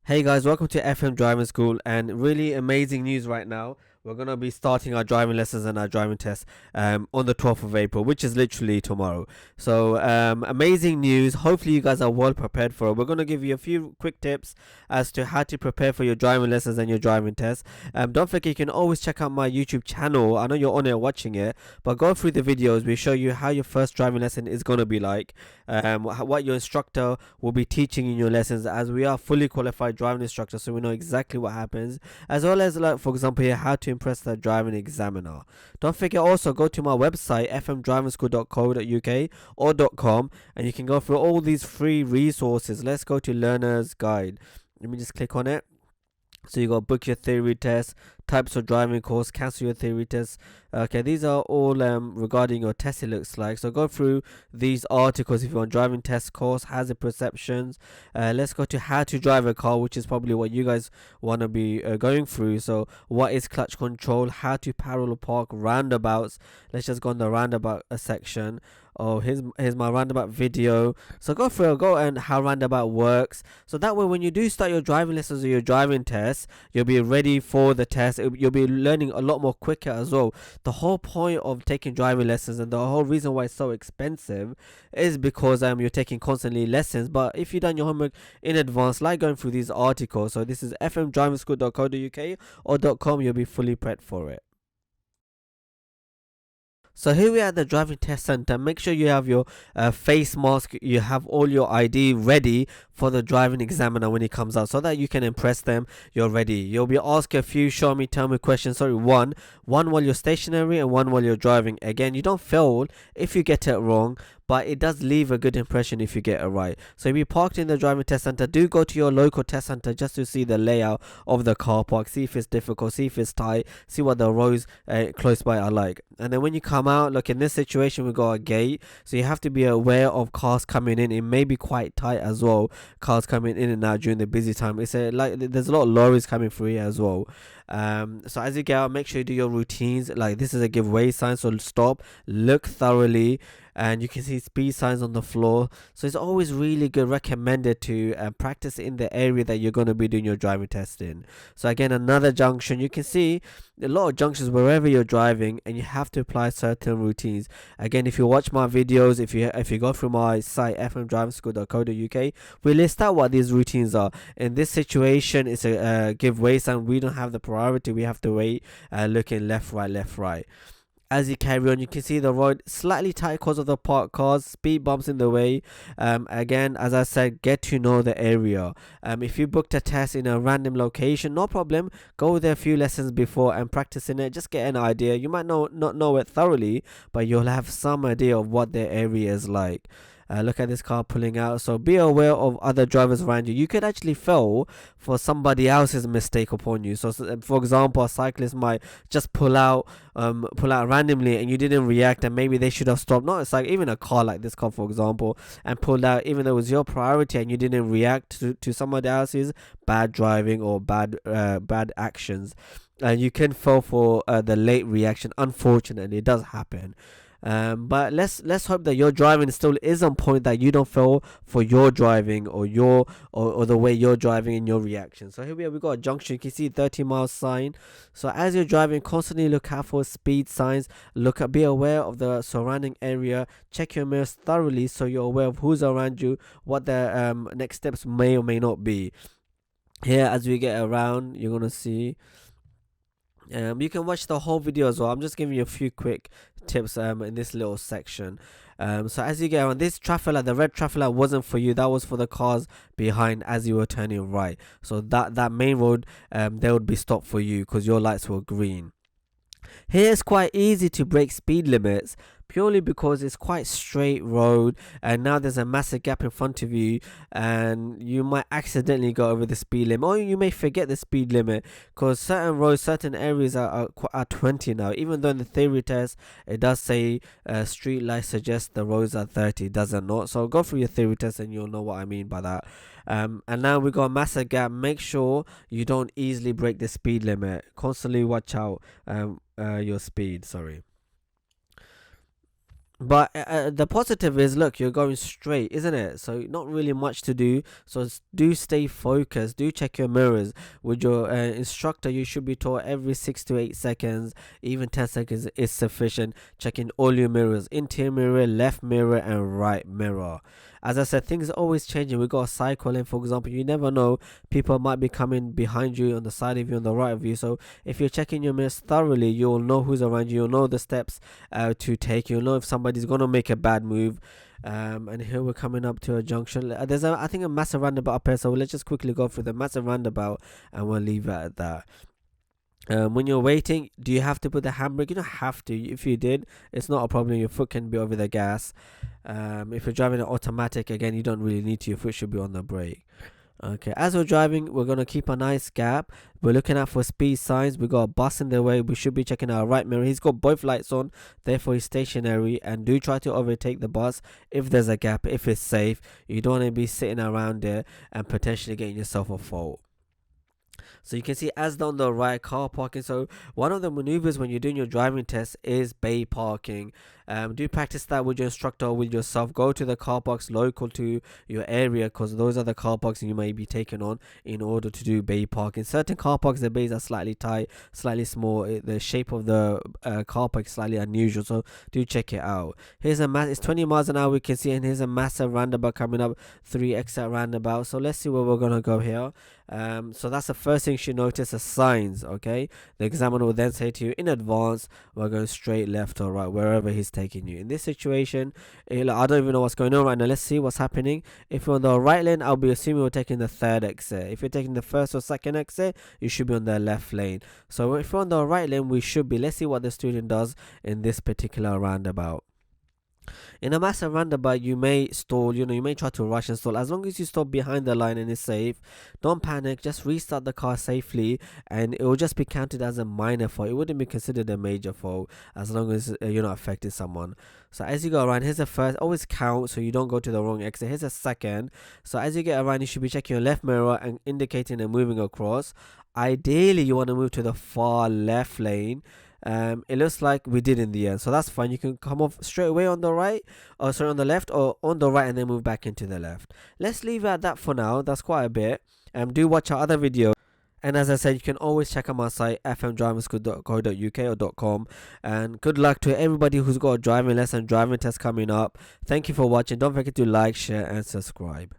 Hey guys, welcome to FM Driving School, and really amazing news right now. We're going to be starting our driving lessons and our driving tests on the 12th of April, which is literally tomorrow. So, amazing news. Hopefully, you guys are well prepared for it. We're going to give you a few quick tips as to how to prepare for your driving lessons and your driving tests. Don't forget, you can always check out my YouTube channel. I know you're on it watching it, but go through the videos. We show you how your first driving lesson is going to be like, what your instructor will be teaching in your lessons, as we are fully qualified driving instructors, so we know exactly what happens, as well as, like, for example here, how to impress the driving examiner. Don't forget, also go to my website fmdrivingschool.co.uk or .com, and you can go through all these free resources. Let's go to learner's guide. Let me just click on it. So you got book your theory test, types of driving course, cancel your theory test. Okay, these are all regarding your test, it looks like. So go through these articles if you want. Driving test course, hazard perceptions. Let's go to how to drive a car, which is probably what you guys want to be going through. So what is clutch control, how to parallel park, roundabouts. Let's just go on the roundabout section. Oh, here's my roundabout video. So go and how roundabout works. So that way, when you do start your driving lessons or your driving tests, you'll be ready for the test. You'll be learning a lot more quicker as well. The whole point of taking driving lessons, and the whole reason why it's so expensive, is because you're taking constantly lessons. But if you've done your homework in advance, like going through these articles, so this is fmdrivingschool.co.uk or .com, you'll be fully prepped for it. So here we are at the driving test center. Make sure you have your face mask, you have all your ID ready for the driving examiner when he comes out, so that you can impress them. You're ready. You'll be asked a few show me, tell me questions. Sorry, one while you're stationary and one while you're driving. Again, you don't fail if you get it wrong, but it does leave a good impression if you get it right. So if you parked in the driving test center, do go to your local test center just to see the layout of the car park, see if it's difficult, see if it's tight, see what the roads close by are like. And then when you come out, look, in this situation we got a gate, so you have to be aware of cars coming in. It may be quite tight as well, cars coming in and out during the busy time. It's like there's a lot of lorries coming through here as well. So as you get out, make sure you do your routines. Like, this is a give way sign, so stop, look thoroughly, and you can see speed signs on the floor. So it's always really good, recommended to practice in the area that you're going to be doing your driving test in. So again, another junction, you can see a lot of junctions wherever you're driving, and you have to apply certain routines. Again, if you watch my videos, if you go through my site fmdrivingschool.co.uk, we list out what these routines are. In this situation, it's a give way sign. We don't have the priority, we have to wait, looking left, right. As you carry on, you can see the road slightly tight because of the parked cars, speed bumps in the way. Again, as I said, get to know the area. If you booked a test in a random location, no problem. Go there a few lessons before and practice in it. Just get an idea. You might not know it thoroughly, but you'll have some idea of what the area is like. Look at this car pulling out. So be aware of other drivers around you. You could actually fall for somebody else's mistake upon you. So for example, a cyclist might just pull out randomly, and you didn't react, and maybe they should have stopped. Not, it's like even a car like this car, for example, and pulled out even though it was your priority, and you didn't react to somebody else's bad driving or bad actions. And you can fall for the late reaction. Unfortunately, it does happen. But let's hope that your driving still is on point, that you don't fail for your driving or the way you're driving in your reaction. So here we got a junction. You can see 30-mile sign. So as you're driving, constantly look out for speed signs. Be aware of the surrounding area. Check your mirrors thoroughly so you're aware of who's around you, what the next steps may or may not be. Here, as we get around, you're gonna see. You can watch the whole video as well. I'm just giving you a few quick tips in this little section. So as you get on, this traffic light, the red traffic light wasn't for you. That was for the cars behind as you were turning right. So that main road, they would be stopped for you because your lights were green. Here it's quite easy to break speed limits, purely because it's quite straight road, and now there's a massive gap in front of you, and you might accidentally go over the speed limit, or you may forget the speed limit, because certain roads, certain areas are 20 now, even though in the theory test it does say street lights suggest the roads are 30. It doesn't not. So go through your theory test and you'll know what I mean by that. And now we got a massive gap. Make sure you don't easily break the speed limit. Constantly watch out your speed. Sorry. But the positive is, look, you're going straight, isn't it? So not really much to do. So do stay focused. Do check your mirrors with your instructor. You should be taught every 6 to 8 seconds, even 10 seconds is sufficient. Checking all your mirrors: interior mirror, left mirror, and right mirror. As I said, things are always changing. We got a cycle in, for example. You never know. People might be coming behind you, on the side of you, on the right of you. So if you're checking your mirrors thoroughly, you'll know who's around you. You'll know the steps to take. You'll know if somebody's gonna make a bad move. And here we're coming up to a junction. There's I think a massive roundabout up here. So let's just quickly go through the massive roundabout, and we'll leave it at that. When you're waiting, do you have to put the handbrake? You don't have to. If you did, it's not a problem. Your foot can be over the gas. If you're driving an automatic, again, you don't really need to. Your foot should be on the brake. Okay, as we're driving, we're gonna keep a nice gap. We're looking out for speed signs. We got a bus in the way. We should be checking our right mirror. He's got both lights on, therefore he's stationary. And do try to overtake the bus if there's a gap, if it's safe. You don't want to be sitting around there and potentially getting yourself a fault. So you can see as on the right, car parking. So one of the maneuvers when you're doing your driving test is bay parking. Do practice that with your instructor or with yourself. Go to the car parks local to your area, because those are the car parks you may be taking on in order to do bay parking. Certain car parks, the bays are slightly tight, slightly small. The shape of the car park is slightly unusual, so do check it out. Here's it's 20 miles an hour, we can see, and here's a massive roundabout coming up, 3 exit roundabout. So let's see where we're gonna go here. So that's the first thing you should notice, the signs. Okay, the examiner will then say to you in advance, we're going straight, left, or right, wherever he's taking you. In this situation, I don't even know what's going on right now. Let's see what's happening. If you're on the right lane, I'll be assuming we're taking the third exit. If you're taking the first or second exit, you should be on the left lane. So if you're on the right lane, we should be. Let's see what the student does in this particular roundabout. In a massive roundabout, you may stall, you may try to rush and stall. As long as you stop behind the line and it's safe, don't panic, just restart the car safely, and it will just be counted as a minor fault. It wouldn't be considered a major fault as long as you're not affecting someone. So as you go around, here's a first, always count so you don't go to the wrong exit. Here's a second. So as you get around, you should be checking your left mirror and indicating and moving across. Ideally, you want to move to the far left lane. It looks like we did in the end, so that's fine. You can come off straight away on the right, or sorry, on the left, or on the right and then move back into the left. Let's leave it at that for now. That's quite a bit. Do watch our other videos. And as I said, you can always check out my site, fmdrivingschool.co.uk or .com. And good luck to everybody who's got a driving lesson, driving test coming up. Thank you for watching. Don't forget to like, share, and subscribe.